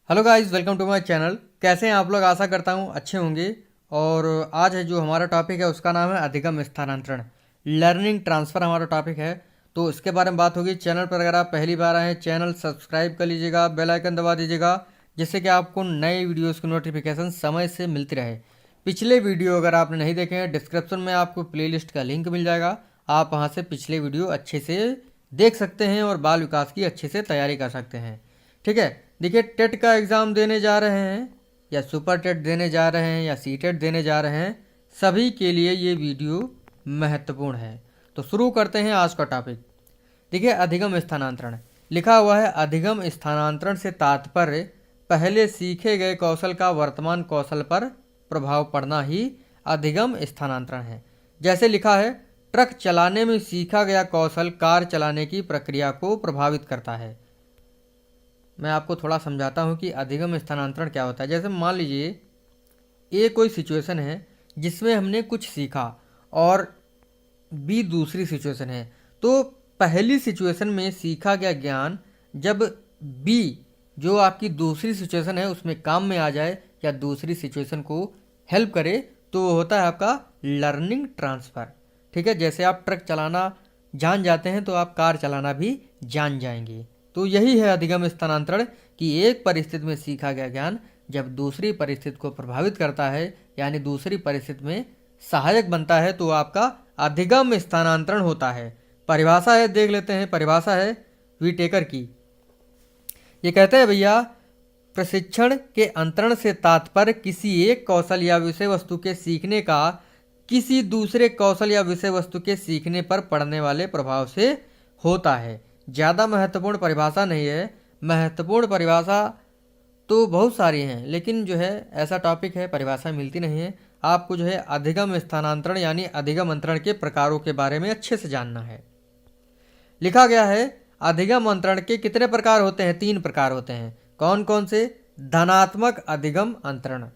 Hello guys, welcome to my channel. कैसे हैं आप लोग? आशा करता हूँ अच्छे होंगे। और आज है जो हमारा टॉपिक है उसका नाम है अधिगम स्थानांतरण, लर्निंग ट्रांसफ़र हमारा टॉपिक है। तो इसके बारे में बात होगी। चैनल पर अगर आप पहली बार आए हैं, चैनल सब्सक्राइब कर लीजिएगा, बेल आइकन दबा दीजिएगा, जिससे कि आपको नए वीडियोज़ की नोटिफिकेशन समय से मिलती रहे। पिछले वीडियो अगर आपने नहीं देखे हैं, डिस्क्रिप्शन में आपको प्लेलिस्ट का लिंक मिल जाएगा। आप वहाँ से पिछले वीडियो अच्छे से देख सकते हैं और बाल विकास की अच्छे से तैयारी कर सकते हैं। ठीक है। देखिए, टेट का एग्ज़ाम देने जा रहे हैं या सुपर टेट देने जा रहे हैं या सी टेट देने जा रहे हैं, सभी के लिए ये वीडियो महत्वपूर्ण है। तो शुरू करते हैं आज का टॉपिक। देखिए, अधिगम स्थानांतरण लिखा हुआ है। अधिगम स्थानांतरण से तात्पर्य पहले सीखे गए कौशल का वर्तमान कौशल पर प्रभाव पड़ना ही अधिगम स्थानांतरण है। जैसे लिखा है, ट्रक चलाने में सीखा गया कौशल कार चलाने की प्रक्रिया को प्रभावित करता है। मैं आपको थोड़ा समझाता हूँ कि अधिगम स्थानांतरण क्या होता है। जैसे मान लीजिए ए कोई सिचुएशन है जिसमें हमने कुछ सीखा और बी दूसरी सिचुएशन है। तो पहली सिचुएशन में सीखा गया ज्ञान जब बी जो आपकी दूसरी सिचुएशन है उसमें काम में आ जाए या दूसरी सिचुएशन को हेल्प करे, तो वो होता है आपका लर्निंग ट्रांसफ़र। ठीक है। जैसे आप ट्रक चलाना जान जाते हैं तो आप कार चलाना भी जान जाएंगे। तो यही है अधिगम स्थानांतरण कि एक परिस्थिति में सीखा गया ज्ञान जब दूसरी परिस्थिति को प्रभावित करता है, यानी दूसरी परिस्थिति में सहायक बनता है, तो आपका अधिगम स्थानांतरण होता है। परिभाषा है, देख लेते हैं। परिभाषा है वीटेकर की। ये कहते हैं भैया, प्रशिक्षण के अंतरण से तात्पर्य किसी एक कौशल या विषय वस्तु के सीखने का किसी दूसरे कौशल या विषय वस्तु के सीखने पर पड़ने वाले प्रभाव से होता है। ज़्यादा महत्वपूर्ण परिभाषा नहीं है। महत्वपूर्ण परिभाषा तो बहुत सारी हैं, लेकिन जो है ऐसा टॉपिक है, परिभाषा मिलती नहीं है। आपको जो है अधिगम स्थानांतरण यानी अधिगम अंतरण के प्रकारों के बारे में अच्छे से जानना है। लिखा गया है, अधिगम अंतरण के कितने प्रकार होते हैं? 3 प्रकार होते हैं। कौन कौन से? धनात्मक अधिगम अंतरण,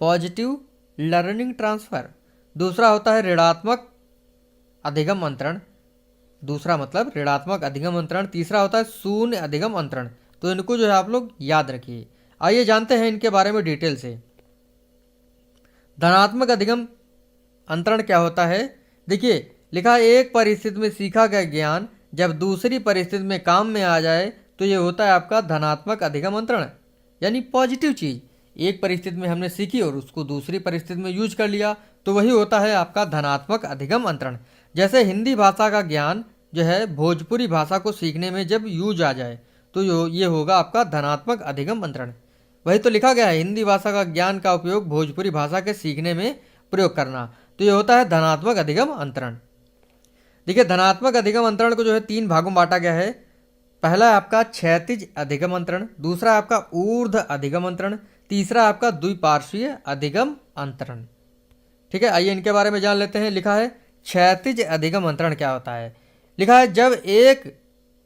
पॉजिटिव लर्निंग ट्रांसफ़र। दूसरा होता है ऋणात्मक अधिगम अंतरण, दूसरा मतलब ऋणात्मक अधिगम अंतरण। तीसरा होता है शून्य अधिगम अंतरण। तो इनको जो है आप लोग याद रखिए। आइए जानते हैं इनके बारे में डिटेल से। धनात्मक अधिगम अंतरण क्या होता है? देखिए, लिखा है, एक परिस्थिति में सीखा गया ज्ञान जब दूसरी परिस्थिति में काम में आ जाए तो ये होता है आपका धनात्मक अधिगम अंतरण, यानी पॉजिटिव चीज़। एक परिस्थिति में हमने सीखी और उसको दूसरी परिस्थिति में यूज कर लिया, तो वही होता है आपका धनात्मक अधिगम अंतरण। जैसे हिंदी भाषा का ज्ञान जो है भोजपुरी भाषा को सीखने में जब यूज आ जाए तो ये होगा आपका धनात्मक अधिगम अंतरण। वही तो लिखा गया है, हिंदी भाषा का ज्ञान का उपयोग भोजपुरी भाषा के सीखने में प्रयोग करना, तो ये होता है धनात्मक अधिगम अंतरण। देखिए, धनात्मक अधिगम अंतरण को जो है 3 भागों में बांटा गया है। पहला है आपका क्षैतिज अधिगम अंतरण, दूसरा है आपका ऊर्ध्व अधिगम अंतरण, तीसरा है आपका द्विपार्श्वीय अधिगम अंतरण। ठीक है, आइए इनके बारे में जान लेते हैं। लिखा है, क्षैतिज अधिगम अंतरण क्या होता है? लिखा है, जब एक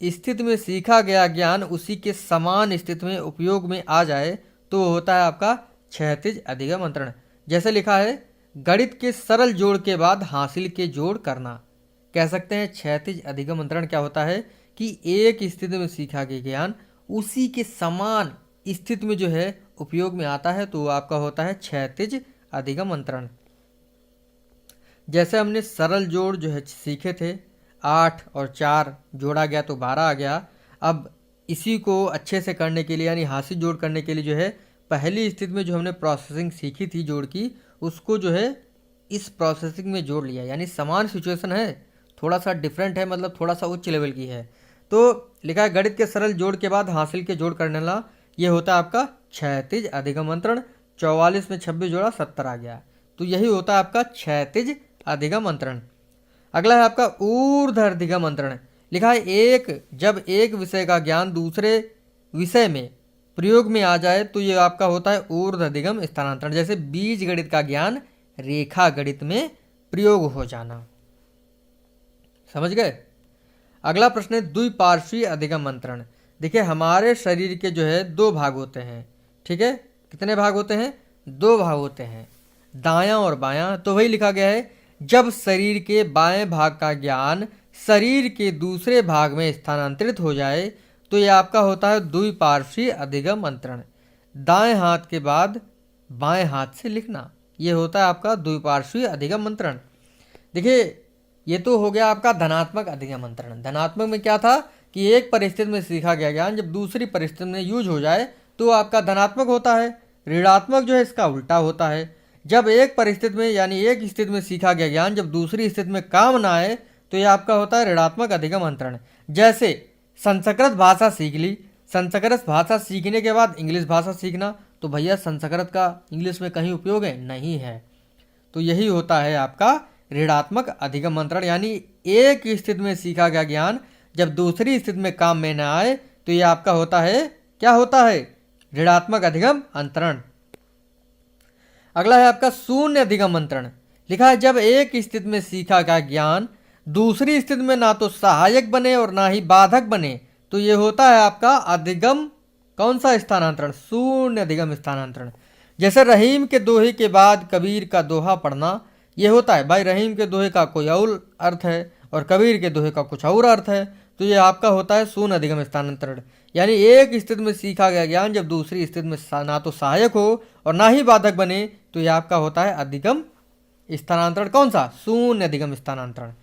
स्थिति में सीखा गया ज्ञान उसी के समान स्थिति में उपयोग में आ जाए तो होता है आपका क्षैतिज अधिगम अंतरण। जैसे लिखा है, गणित के सरल जोड़ के बाद हासिल के जोड़ करना। कह सकते हैं क्षैतिज अधिगम अंतरण क्या होता है कि एक स्थिति में सीखा गया ज्ञान उसी के समान स्थिति में जो है उपयोग में आता है, तो आपका होता है क्षैतिज अधिगम अंतरण। जैसे हमने सरल जोड़ जो है सीखे थे, 8 और 4 जोड़ा गया तो 12 आ गया। अब इसी को अच्छे से करने के लिए यानी हासिल जोड़ करने के लिए जो है पहली स्थिति में जो हमने प्रोसेसिंग सीखी थी जोड़ की, उसको जो है इस प्रोसेसिंग में जोड़ लिया, यानी समान सिचुएशन है, थोड़ा सा डिफरेंट है, मतलब थोड़ा सा उच्च लेवल की है। तो लिखा है, गणित के सरल जोड़ के बाद हासिल के जोड़ करने वाला ये होता है आपका क्षैतिज अधिगम अंतरण। 44 में 26 जोड़ा 70 आ गया, तो यही होता है आपका क्षैतिज अधिगम अंतरण। अगला है आपका ऊर्ध्व अधिगम अंतरण। लिखा है, जब एक विषय का ज्ञान दूसरे विषय में प्रयोग में आ जाए तो ये आपका होता है ऊर्ध्व अधिगम स्थानांतरण। जैसे बीज गणित का ज्ञान रेखा गणित में प्रयोग हो जाना। समझ गए? अगला प्रश्न है द्विपार्श्वीय अधिगम अंतरण। देखिए, हमारे शरीर के जो है 2 भाग होते हैं। ठीक है, कितने भाग होते हैं? 2 भाग होते हैं, दायां और बायां। तो वही लिखा गया है, जब शरीर के बाएं भाग का ज्ञान शरीर के दूसरे भाग में स्थानांतरित हो जाए तो ये आपका होता है द्विपार्श्वीय अधिगम अंतरण। दाएं हाथ के बाद बाएं हाथ से लिखना, ये होता है आपका द्विपार्श्वीय अधिगम अंतरण। देखिए ये तो हो गया आपका धनात्मक अधिगम अंतरण। धनात्मक में क्या था कि एक परिस्थिति में सीखा गया ज्ञान जब दूसरी परिस्थिति में यूज हो जाए तो आपका धनात्मक होता है। ऋणात्मक जो है इसका उल्टा होता है। जब एक परिस्थिति में यानी एक स्थिति में सीखा गया ज्ञान जब दूसरी स्थिति में काम ना आए तो ये आपका होता है ऋणात्मक अधिगम अंतरण। जैसे संस्कृत भाषा सीख ली, संस्कृत भाषा सीखने के बाद इंग्लिश भाषा सीखना, तो भैया संस्कृत का इंग्लिश में कहीं उपयोग है? नहीं है। तो यही होता है आपका ऋणात्मक अधिगम अंतरण। यानी एक स्थिति में सीखा गया ज्ञान जब दूसरी स्थिति में काम में न आए तो ये आपका होता है, क्या होता है? ऋणात्मक अधिगम अंतरण। अगला है आपका शून्य अधिगम अंतरण। लिखा है जब एक स्थिति में सीखा गया ज्ञान दूसरी स्थिति में ना तो सहायक बने और ना ही बाधक बने तो ये होता है आपका अधिगम, कौन सा स्थानांतरण? शून्य अधिगम स्थानांतरण। जैसे रहीम के दोहे के बाद कबीर का दोहा पढ़ना, ये होता है भाई रहीम के दोहे का कोई और अर्थ है और कबीर के दोहे का कुछ और अर्थ है, तो ये आपका होता है शून्य अधिगम स्थानांतरण। यानी एक स्थिति में सीखा गया ज्ञान जब दूसरी स्थिति में ना तो सहायक हो और ना ही बाधक बने तो ये आपका होता है अधिगम स्थानांतरण। कौन सा? शून्य अधिगम स्थानांतरण।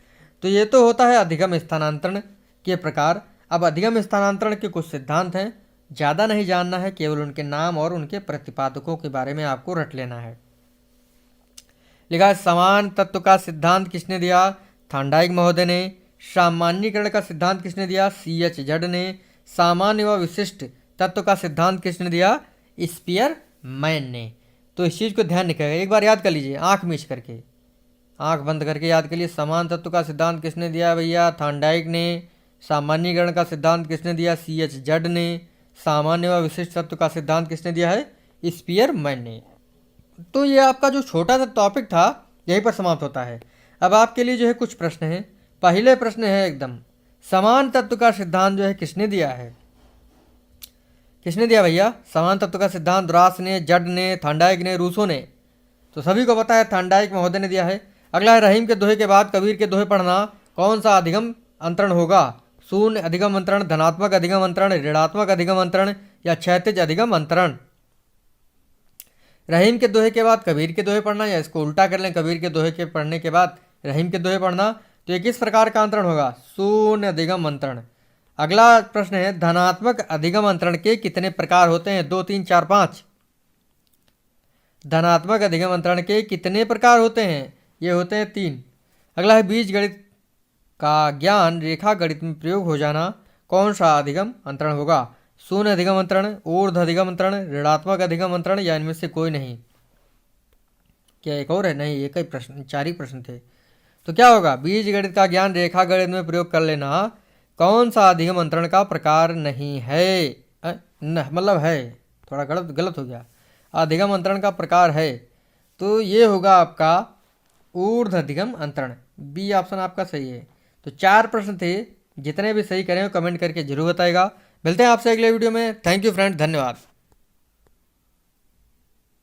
तो ये तो होता है अधिगम स्थानांतरण के प्रकार। अब अधिगम स्थानांतरण के कुछ सिद्धांत हैं, ज़्यादा नहीं जानना है, केवल उनके नाम और उनके प्रतिपादकों के बारे में आपको रट लेना है। लिखा है समान तत्व का सिद्धांत किसने दिया? थॉर्नडाइक महोदय ने। सामान्यीकरण का सिद्धांत किसने दिया? C.H. जड ने। सामान्य व विशिष्ट तत्व का सिद्धांत किसने दिया? स्पीयरमैन ने। तो इस चीज़ को ध्यान रखिएगा, एक बार याद कर लीजिए आंख मीच करके, आंख बंद करके याद करिए। समान तत्व का सिद्धांत किसने दिया भैया? थॉर्नडाइक ने। सामान्यीकरण का सिद्धांत किसने दिया? C.H. जड ने। सामान्य व विशिष्ट तत्व का सिद्धांत किसने दिया है? स्पीयरमैन ने। तो ये आपका जो छोटा सा टॉपिक था यहीं पर समाप्त होता है। अब आपके लिए जो है कुछ प्रश्न हैं। पहले प्रश्न है एकदम, समान तत्व का सिद्धांत जो है किसने दिया है? किसने दिया भैया समान तत्व का सिद्धांत? रास ने, जड ने, थॉर्नडाइक ने, रूसो ने। तो सभी को पता है थॉर्नडाइक महोदय ने दिया है। अगला है रहीम के दोहे के बाद कबीर के दोहे पढ़ना, कौन सा अधिगम अंतरण होगा? शून्य अधिगम अंतरण, धनात्मक अधिगम अंतरण, ऋणात्मक अधिगम अंतरण या क्षैतिज अधिगम अंतरण? रहीम के दोहे के बाद कबीर के दोहे पढ़ना या इसको उल्टा कर लें, कबीर के दोहे के पढ़ने के बाद रहीम के दोहे पढ़ना, तो ये किस प्रकार का अंतरण होगा? शून्य अधिगम अंतरण। अगला प्रश्न है धनात्मक अधिगम अंतरण के कितने प्रकार होते हैं? 2, 3, 4, 5। धनात्मक अधिगम अंतरण के कितने प्रकार होते हैं? ये होते हैं 3। अगला है बीज गणित का ज्ञान रेखा गणित में प्रयोग हो जाना, कौन सा अधिगम अंतरण होगा? शून्य अधिगम अंतरण, ऊर्ध्व अधिगम अंतरण, ऋणात्मक अधिगम अंतरण या इनमें से कोई नहीं? क्या एक और है? नहीं, एक ही प्रश्न, 4 ही प्रश्न थे। तो क्या होगा? बीज गणित का ज्ञान रेखा गणित में प्रयोग कर लेना, कौन सा अधिगम अंतरण का प्रकार नहीं है? मतलब है, थोड़ा गलत हो गया, अधिगम अंतरण का प्रकार है। तो ये होगा आपका ऊर्ध्व अधिगम अंतरण। बी ऑप्शन आपका सही है। तो 4 प्रश्न थे, जितने भी सही करें कमेंट करके जरूर बताएगा। मिलते हैं आपसे अगले वीडियो में। थैंक यू फ्रेंड, धन्यवाद।